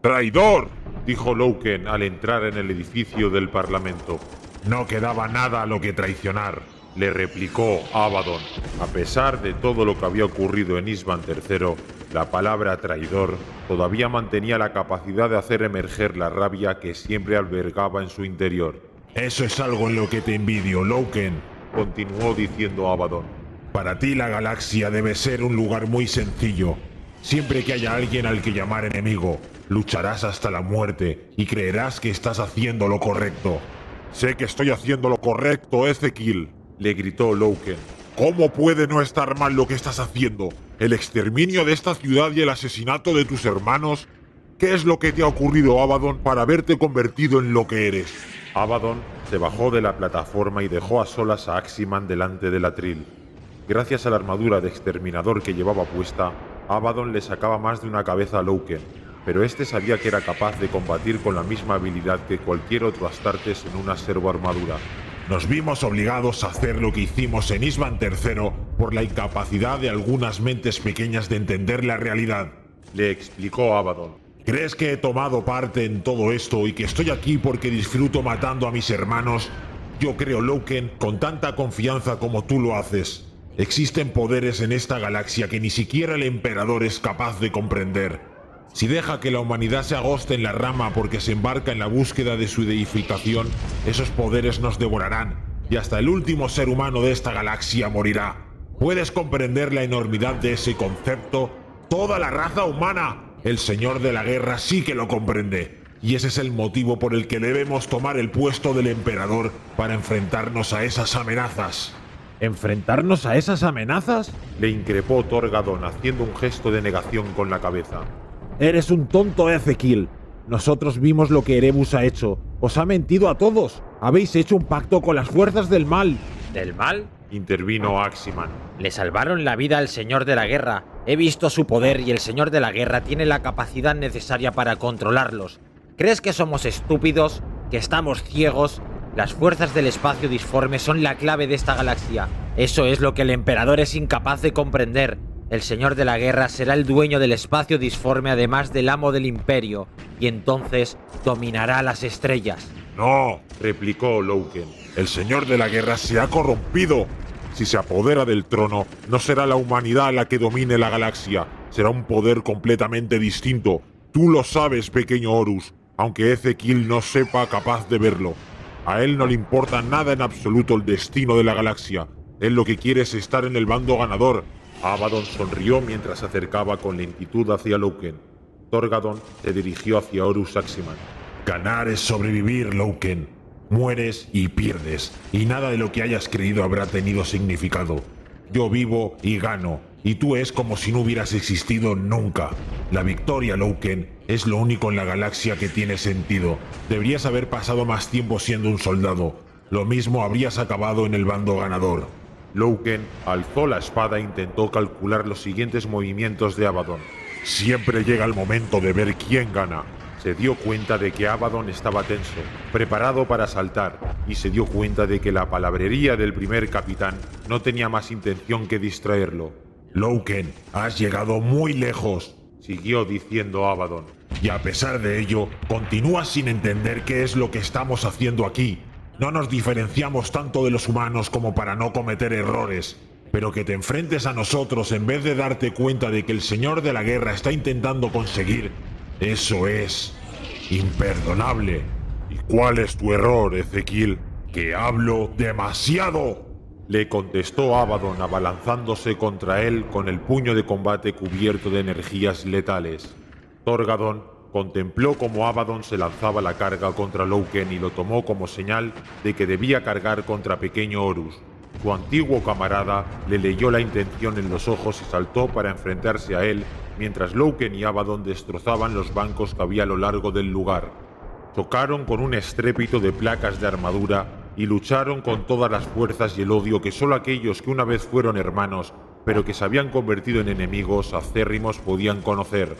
¡Traidor!, dijo Louken al entrar en el edificio del Parlamento. No quedaba nada a lo que traicionar, le replicó Abaddon. A pesar de todo lo que había ocurrido en Isban III, la palabra traidor todavía mantenía la capacidad de hacer emerger la rabia que siempre albergaba en su interior. Eso es algo en lo que te envidio, Louken, continuó diciendo Abaddon. Para ti la galaxia debe ser un lugar muy sencillo. Siempre que haya alguien al que llamar enemigo, lucharás hasta la muerte y creerás que estás haciendo lo correcto. Sé que estoy haciendo lo correcto, Ezequiel, le gritó Louken. ¿Cómo puede no estar mal lo que estás haciendo? ¿El exterminio de esta ciudad y el asesinato de tus hermanos? ¿Qué es lo que te ha ocurrido, Abaddon, para haberte convertido en lo que eres? Abaddon se bajó de la plataforma y dejó a solas a Aximan delante del atril. Gracias a la armadura de exterminador que llevaba puesta, Abaddon le sacaba más de una cabeza a Louken, pero este sabía que era capaz de combatir con la misma habilidad que cualquier otro Astartes en una servoarmadura. Nos vimos obligados a hacer lo que hicimos en Isban III por la incapacidad de algunas mentes pequeñas de entender la realidad, le explicó Abaddon. ¿Crees que he tomado parte en todo esto y que estoy aquí porque disfruto matando a mis hermanos? Yo creo, Louken, con tanta confianza como tú lo haces. Existen poderes en esta galaxia que ni siquiera el emperador es capaz de comprender. Si deja que la humanidad se agoste en la rama porque se embarca en la búsqueda de su deificación, esos poderes nos devorarán, y hasta el último ser humano de esta galaxia morirá. ¿Puedes comprender la enormidad de ese concepto? ¡Toda la raza humana! El Señor de la Guerra sí que lo comprende, y ese es el motivo por el que debemos tomar el puesto del emperador para enfrentarnos a esas amenazas. ¿Enfrentarnos a esas amenazas?, le increpó Torgadon haciendo un gesto de negación con la cabeza. Eres un tonto, Ezequiel. Nosotros vimos lo que Erebus ha hecho. Os ha mentido a todos. Habéis hecho un pacto con las fuerzas del mal. ¿Del mal?, intervino Aximan. Le salvaron la vida al Señor de la Guerra. He visto su poder y el Señor de la Guerra tiene la capacidad necesaria para controlarlos. ¿Crees que somos estúpidos? ¿Que estamos ciegos? Las fuerzas del espacio disforme son la clave de esta galaxia. Eso es lo que el emperador es incapaz de comprender. El Señor de la Guerra será el dueño del espacio disforme además del amo del imperio, y entonces dominará las estrellas. No, replicó Louken. El Señor de la Guerra se ha corrompido. Si se apodera del trono, no será la humanidad la que domine la galaxia, será un poder completamente distinto. Tú lo sabes, pequeño Horus, aunque Ezequiel no sepa capaz de verlo. A él no le importa nada en absoluto el destino de la galaxia. Él lo que quiere es estar en el bando ganador. Abaddon sonrió mientras se acercaba con lentitud hacia Louken. Torgadon se dirigió hacia Horus Aximan. Ganar es sobrevivir, Louken. Mueres y pierdes, y nada de lo que hayas creído habrá tenido significado. Yo vivo y gano, y tú es como si no hubieras existido nunca. La victoria, Louken, es lo único en la galaxia que tiene sentido. Deberías haber pasado más tiempo siendo un soldado. Lo mismo habrías acabado en el bando ganador. Louken alzó la espada e intentó calcular los siguientes movimientos de Abaddon. Siempre llega el momento de ver quién gana. Se dio cuenta de que Abaddon estaba tenso, preparado para saltar, y se dio cuenta de que la palabrería del primer capitán no tenía más intención que distraerlo. Louken, has llegado muy lejos, siguió diciendo Abaddon. Y a pesar de ello, continúas sin entender qué es lo que estamos haciendo aquí. No nos diferenciamos tanto de los humanos como para no cometer errores, pero que te enfrentes a nosotros en vez de darte cuenta de que el Señor de la Guerra está intentando conseguir, eso es imperdonable. ¿Y cuál es tu error, Ezequiel? Que hablo demasiado, le contestó Abaddon abalanzándose contra él con el puño de combate cubierto de energías letales. Torgadon contempló cómo Abaddon se lanzaba la carga contra Louken y lo tomó como señal de que debía cargar contra pequeño Horus. Su antiguo camarada le leyó la intención en los ojos y saltó para enfrentarse a él, mientras Louken y Abaddon destrozaban los bancos que había a lo largo del lugar. Chocaron con un estrépito de placas de armadura y lucharon con todas las fuerzas y el odio que solo aquellos que una vez fueron hermanos, pero que se habían convertido en enemigos acérrimos podían conocer.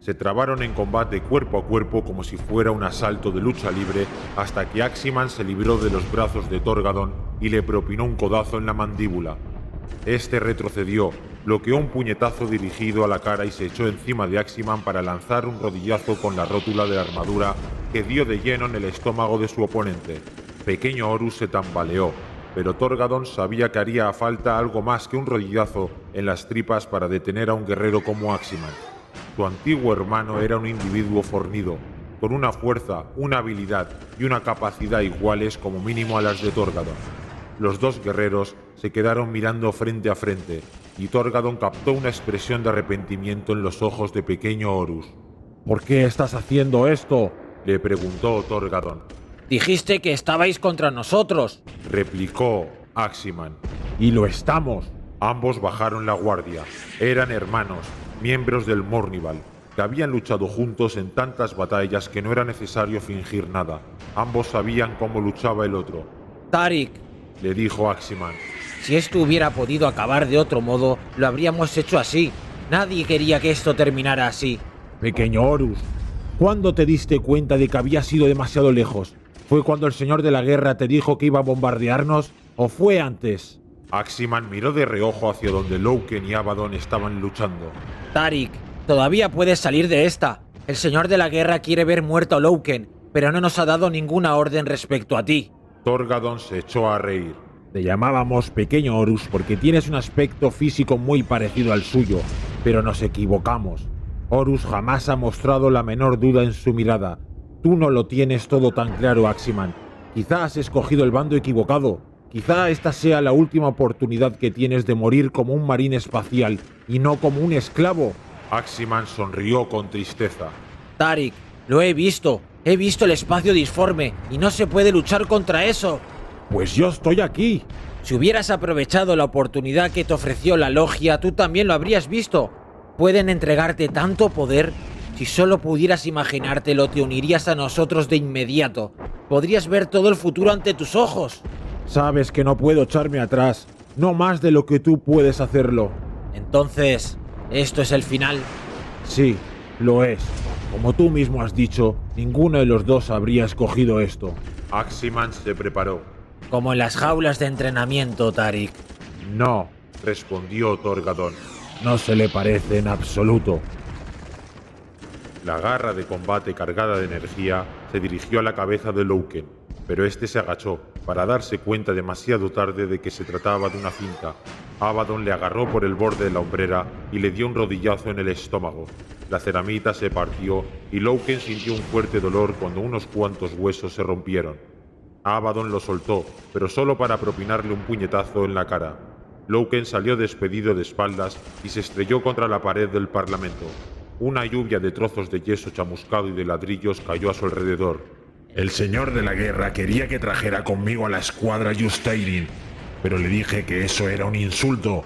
Se trabaron en combate cuerpo a cuerpo como si fuera un asalto de lucha libre, hasta que Aximan se libró de los brazos de Torgadon y le propinó un codazo en la mandíbula. Este retrocedió, bloqueó un puñetazo dirigido a la cara y se echó encima de Aximan para lanzar un rodillazo con la rótula de la armadura que dio de lleno en el estómago de su oponente. Pequeño Horus se tambaleó, pero Torgadon sabía que haría falta algo más que un rodillazo en las tripas para detener a un guerrero como Aximan. Su antiguo hermano era un individuo fornido, con una fuerza, una habilidad y una capacidad iguales como mínimo a las de Torgadon. Los dos guerreros se quedaron mirando frente a frente, y Torgadon captó una expresión de arrepentimiento en los ojos de pequeño Horus. ¿Por qué estás haciendo esto?, le preguntó Torgadon. Dijiste que estabais contra nosotros, replicó Aximan. Y lo estamos. Ambos bajaron la guardia. Eran hermanos, miembros del Mournival, que habían luchado juntos en tantas batallas que no era necesario fingir nada. Ambos sabían cómo luchaba el otro. Tariq, le dijo Aximan. Si esto hubiera podido acabar de otro modo, lo habríamos hecho así. Nadie quería que esto terminara así. Pequeño Horus, ¿cuándo te diste cuenta de que habías ido demasiado lejos? ¿Fue cuando el Señor de la Guerra te dijo que iba a bombardearnos? ¿O fue antes? Aximan miró de reojo hacia donde Louken y Abaddon estaban luchando. Tariq, todavía puedes salir de esta. El Señor de la Guerra quiere ver muerto a Louken, pero no nos ha dado ninguna orden respecto a ti. Torgadon se echó a reír. Te llamábamos Pequeño Horus porque tienes un aspecto físico muy parecido al suyo, pero nos equivocamos. Horus jamás ha mostrado la menor duda en su mirada. Tú no lo tienes todo tan claro, Aximan. Quizá has escogido el bando equivocado. Quizá esta sea la última oportunidad que tienes de morir como un marín espacial y no como un esclavo. Aximan sonrió con tristeza. Tariq, lo he visto. He visto el espacio disforme y no se puede luchar contra eso. Pues yo estoy aquí. Si hubieras aprovechado la oportunidad que te ofreció la logia, tú también lo habrías visto. Pueden entregarte tanto poder. Si solo pudieras imaginártelo, te unirías a nosotros de inmediato. Podrías ver todo el futuro ante tus ojos. Sabes que no puedo echarme atrás, no más de lo que tú puedes hacerlo. Entonces, ¿esto es el final? Sí, lo es. Como tú mismo has dicho, ninguno de los dos habría escogido esto. Aximan se preparó. Como en las jaulas de entrenamiento, Tariq. No, respondió Torgadon. No se le parece en absoluto. La garra de combate cargada de energía se dirigió a la cabeza de Louken, pero este se agachó para darse cuenta demasiado tarde de que se trataba de una cinta. Abaddon le agarró por el borde de la hombrera y le dio un rodillazo en el estómago. La ceramita se partió y Louken sintió un fuerte dolor cuando unos cuantos huesos se rompieron. Abaddon lo soltó, pero solo para propinarle un puñetazo en la cara. Louken salió despedido de espaldas y se estrelló contra la pared del Parlamento. Una lluvia de trozos de yeso chamuscado y de ladrillos cayó a su alrededor. El Señor de la Guerra quería que trajera conmigo a la escuadra Justairin, pero le dije que eso era un insulto.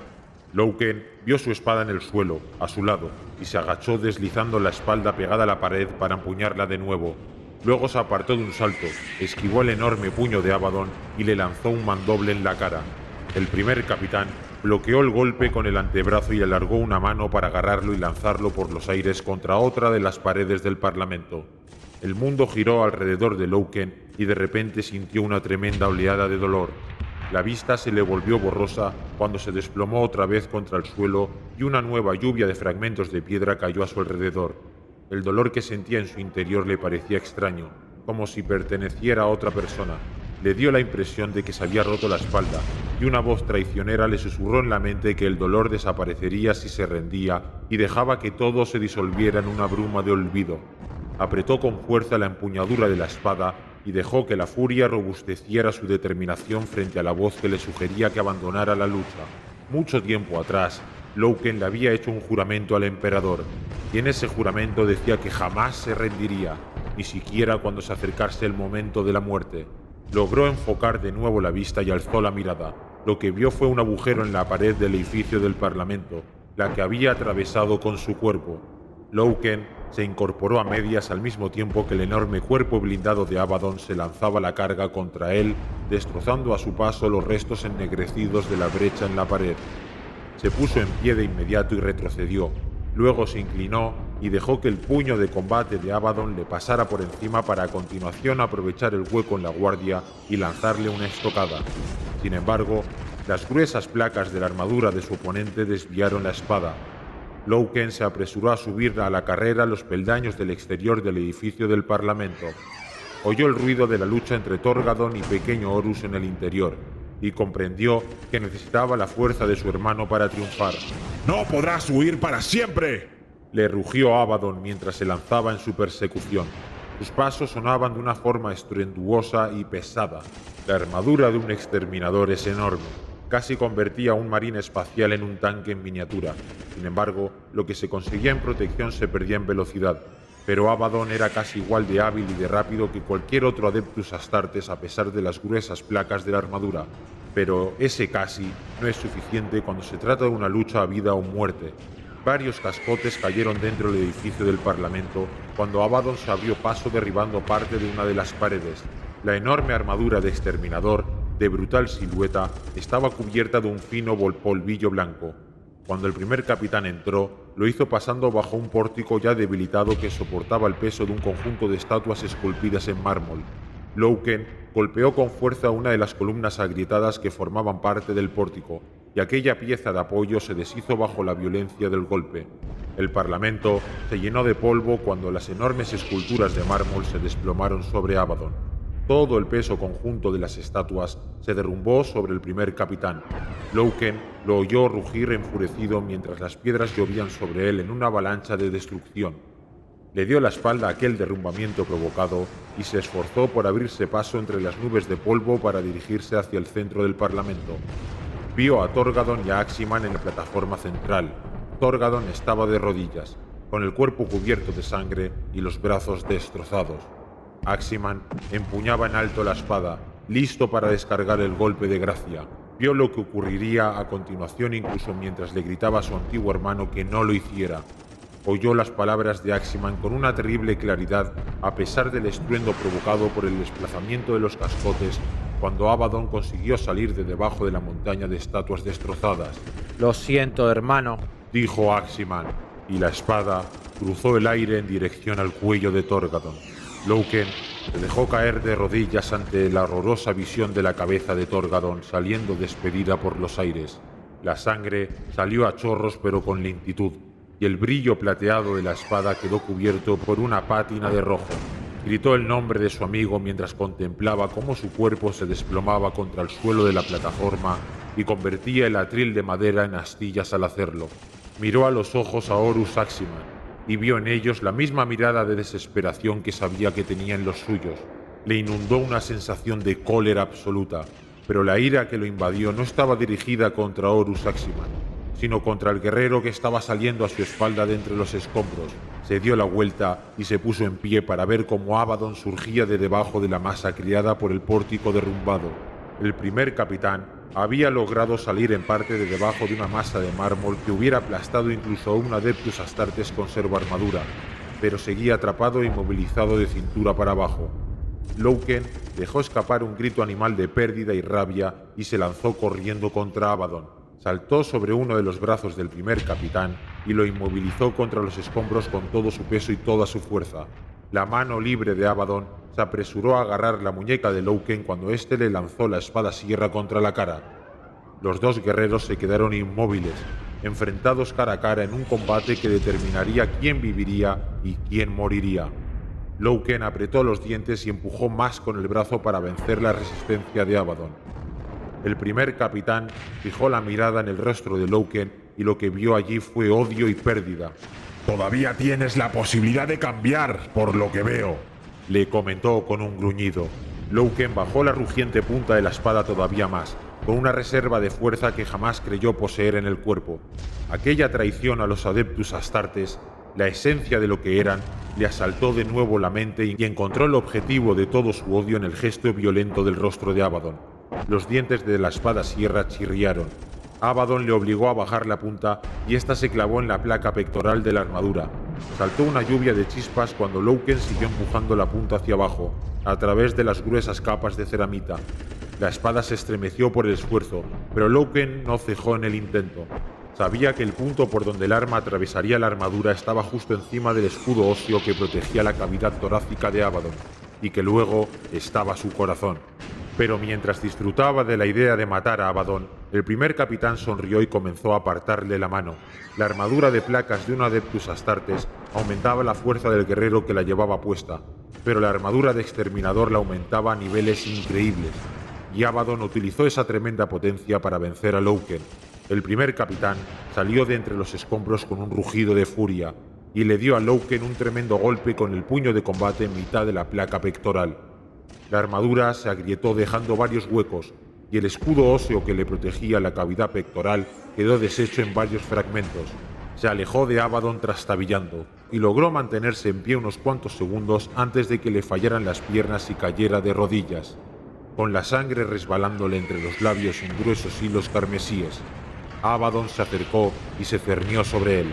Louken vio su espada en el suelo, a su lado, y se agachó deslizando la espalda pegada a la pared para empuñarla de nuevo. Luego se apartó de un salto, esquivó el enorme puño de Abaddon y le lanzó un mandoble en la cara. El primer capitán bloqueó el golpe con el antebrazo y alargó una mano para agarrarlo y lanzarlo por los aires contra otra de las paredes del Parlamento. El mundo giró alrededor de Louken y de repente sintió una tremenda oleada de dolor. La vista se le volvió borrosa cuando se desplomó otra vez contra el suelo y una nueva lluvia de fragmentos de piedra cayó a su alrededor. El dolor que sentía en su interior le parecía extraño, como si perteneciera a otra persona. Le dio la impresión de que se había roto la espalda, y una voz traicionera le susurró en la mente que el dolor desaparecería si se rendía y dejaba que todo se disolviera en una bruma de olvido. Apretó con fuerza la empuñadura de la espada y dejó que la furia robusteciera su determinación frente a la voz que le sugería que abandonara la lucha. Mucho tiempo atrás, Louken le había hecho un juramento al emperador, y en ese juramento decía que jamás se rendiría, ni siquiera cuando se acercase el momento de la muerte. Logró enfocar de nuevo la vista y alzó la mirada. Lo que vio fue un agujero en la pared del edificio del Parlamento, la que había atravesado con su cuerpo. Louken se incorporó a medias al mismo tiempo que el enorme cuerpo blindado de Abaddon se lanzaba la carga contra él, destrozando a su paso los restos ennegrecidos de la brecha en la pared. Se puso en pie de inmediato y retrocedió. Luego se inclinó y dejó que el puño de combate de Abaddon le pasara por encima para a continuación aprovechar el hueco en la guardia y lanzarle una estocada. Sin embargo, Las gruesas placas de la armadura de su oponente desviaron la espada. Louken se apresuró a subir a la carrera los peldaños del exterior del edificio del Parlamento. Oyó el ruido de la lucha entre Torgadon y pequeño Horus en el interior, y comprendió que necesitaba la fuerza de su hermano para triunfar. ¡No podrás huir para siempre!, le rugió Abaddon mientras se lanzaba en su persecución. Sus pasos sonaban de una forma estruendosa y pesada. La armadura de un exterminador es enorme. Casi convertía a un marín espacial en un tanque en miniatura. Sin embargo, lo que se conseguía en protección se perdía en velocidad. Pero Abaddon era casi igual de hábil y de rápido que cualquier otro Adeptus Astartes a pesar de las gruesas placas de la armadura. Pero ese casi no es suficiente cuando se trata de una lucha a vida o muerte. Varios cascotes cayeron dentro del edificio del Parlamento cuando Abaddon se abrió paso derribando parte de una de las paredes. La enorme armadura de exterminador, de brutal silueta, estaba cubierta de un fino polvillo blanco. Cuando el primer capitán entró, lo hizo pasando bajo un pórtico ya debilitado que soportaba el peso de un conjunto de estatuas esculpidas en mármol. Louken golpeó con fuerza una de las columnas agrietadas que formaban parte del pórtico, y aquella pieza de apoyo se deshizo bajo la violencia del golpe. El Parlamento se llenó de polvo cuando las enormes esculturas de mármol se desplomaron sobre Abaddon. Todo el peso conjunto de las estatuas se derrumbó sobre el primer capitán. Louken lo oyó rugir enfurecido mientras las piedras llovían sobre él en una avalancha de destrucción. Le dio la espalda a aquel derrumbamiento provocado y se esforzó por abrirse paso entre las nubes de polvo para dirigirse hacia el centro del Parlamento. Vio a Torgadon y a Aximan en la plataforma central. Torgadon estaba de rodillas, con el cuerpo cubierto de sangre y los brazos destrozados. Aximan empuñaba en alto la espada, listo para descargar el golpe de gracia. Vio lo que ocurriría a continuación incluso mientras le gritaba a su antiguo hermano que no lo hiciera. Oyó las palabras de Aximan con una terrible claridad a pesar del estruendo provocado por el desplazamiento de los cascotes cuando Abaddon consiguió salir de debajo de la montaña de estatuas destrozadas. Lo siento, hermano, dijo Aximan, y la espada cruzó el aire en dirección al cuello de Torgadon. Louken se dejó caer de rodillas ante la horrorosa visión de la cabeza de Torgadon saliendo despedida por los aires. La sangre salió a chorros pero con lentitud, y el brillo plateado de la espada quedó cubierto por una pátina de rojo. Gritó el nombre de su amigo mientras contemplaba cómo su cuerpo se desplomaba contra el suelo de la plataforma y convertía el atril de madera en astillas al hacerlo. Miró a los ojos a Horus Aximan y vio en ellos la misma mirada de desesperación que sabía que tenía en los suyos. Le inundó una sensación de cólera absoluta, pero la ira que lo invadió no estaba dirigida contra Horus Aximan, sino contra el guerrero que estaba saliendo a su espalda de entre los escombros. Se dio la vuelta y se puso en pie para ver cómo Abaddon surgía de debajo de la masa criada por el pórtico derrumbado. El primer capitán había logrado salir en parte de debajo de una masa de mármol que hubiera aplastado incluso a un Adeptus Astartes con servoarmadura, pero seguía atrapado e inmovilizado de cintura para abajo. Louken dejó escapar un grito animal de pérdida y rabia y se lanzó corriendo contra Abaddon. Saltó sobre uno de los brazos del primer capitán y lo inmovilizó contra los escombros con todo su peso y toda su fuerza. La mano libre de Abaddon se apresuró a agarrar la muñeca de Louken cuando éste le lanzó la espada sierra contra la cara. Los dos guerreros se quedaron inmóviles, enfrentados cara a cara en un combate que determinaría quién viviría y quién moriría. Louken apretó los dientes y empujó más con el brazo para vencer la resistencia de Abaddon. El primer capitán fijó la mirada en el rostro de Louken y lo que vio allí fue odio y pérdida. «Todavía tienes la posibilidad de cambiar, por lo que veo», le comentó con un gruñido. Louken bajó la rugiente punta de la espada todavía más, con una reserva de fuerza que jamás creyó poseer en el cuerpo. Aquella traición a los Adeptus Astartes, la esencia de lo que eran, le asaltó de nuevo la mente y encontró el objetivo de todo su odio en el gesto violento del rostro de Abaddon. Los dientes de la espada sierra chirriaron. Abaddon le obligó a bajar la punta y ésta se clavó en la placa pectoral de la armadura. Saltó una lluvia de chispas cuando Louken siguió empujando la punta hacia abajo, a través de las gruesas capas de ceramita. La espada se estremeció por el esfuerzo, pero Louken no cejó en el intento. Sabía que el punto por donde el arma atravesaría la armadura estaba justo encima del escudo óseo que protegía la cavidad torácica de Abaddon, y que luego estaba su corazón. Pero mientras disfrutaba de la idea de matar a Abaddon, el primer capitán sonrió y comenzó a apartarle la mano. La armadura de placas de un Adeptus Astartes aumentaba la fuerza del guerrero que la llevaba puesta, pero la armadura de exterminador la aumentaba a niveles increíbles, y Abaddon utilizó esa tremenda potencia para vencer a Louken. El primer capitán salió de entre los escombros con un rugido de furia, y le dio a Louken un tremendo golpe con el puño de combate en mitad de la placa pectoral. La armadura se agrietó dejando varios huecos, y el escudo óseo que le protegía la cavidad pectoral quedó deshecho en varios fragmentos. Se alejó de Abaddon trastabillando, y logró mantenerse en pie unos cuantos segundos antes de que le fallaran las piernas y cayera de rodillas, con la sangre resbalándole entre los labios en gruesos hilos carmesíes. Abaddon se acercó y se cernió sobre él.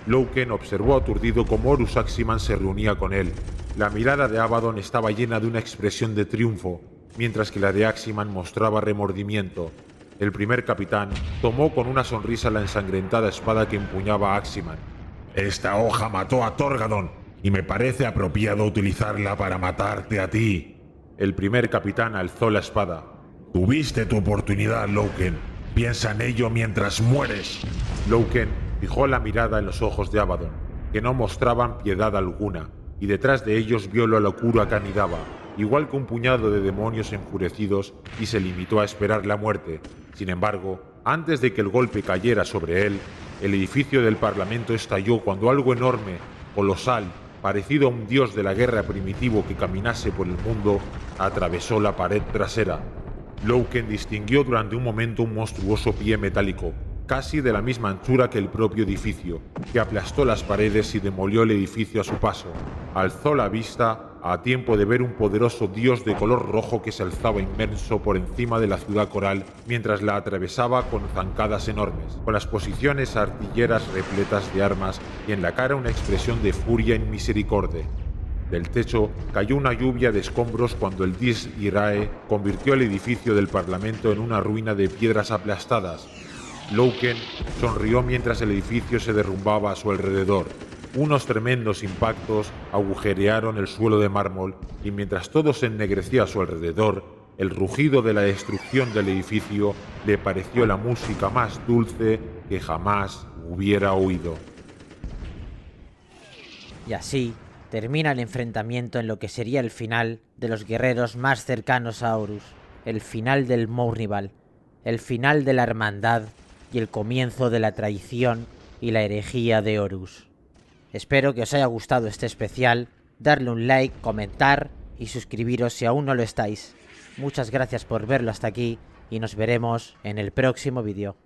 Louken observó aturdido cómo Horus Aximan se reunía con él. La mirada de Abaddon estaba llena de una expresión de triunfo, mientras que la de Aximan mostraba remordimiento. El primer capitán tomó con una sonrisa la ensangrentada espada que empuñaba Aximan. Esta hoja mató a Torgadon, y me parece apropiado utilizarla para matarte a ti. El primer capitán alzó la espada. Tuviste tu oportunidad, Louken. Piensa en ello mientras mueres. Louken fijó la mirada en los ojos de Abaddon, que no mostraban piedad alguna, y detrás de ellos vio la locura que anidaba, igual que un puñado de demonios enfurecidos, y se limitó a esperar la muerte. Sin embargo, antes de que el golpe cayera sobre él, el edificio del Parlamento estalló cuando algo enorme, colosal, parecido a un dios de la guerra primitivo que caminase por el mundo, atravesó la pared trasera. Louken distinguió durante un momento un monstruoso pie metálico, casi de la misma anchura que el propio edificio, que aplastó las paredes y demolió el edificio a su paso. Alzó la vista a tiempo de ver un poderoso dios de color rojo que se alzaba inmenso por encima de la ciudad coral mientras la atravesaba con zancadas enormes, con las posiciones artilleras repletas de armas y en la cara una expresión de furia y misericordia. Del techo cayó una lluvia de escombros cuando el Dis Irae convirtió el edificio del Parlamento en una ruina de piedras aplastadas. Louken sonrió mientras el edificio se derrumbaba a su alrededor. Unos tremendos impactos agujerearon el suelo de mármol y mientras todo se ennegrecía a su alrededor, el rugido de la destrucción del edificio le pareció la música más dulce que jamás hubiera oído. Y así termina el enfrentamiento en lo que sería el final de los guerreros más cercanos a Horus, el final del Mournival, el final de la hermandad y el comienzo de la traición y la herejía de Horus. Espero que os haya gustado este especial, darle un like, comentar y suscribiros si aún no lo estáis. Muchas gracias por verlo hasta aquí y nos veremos en el próximo vídeo.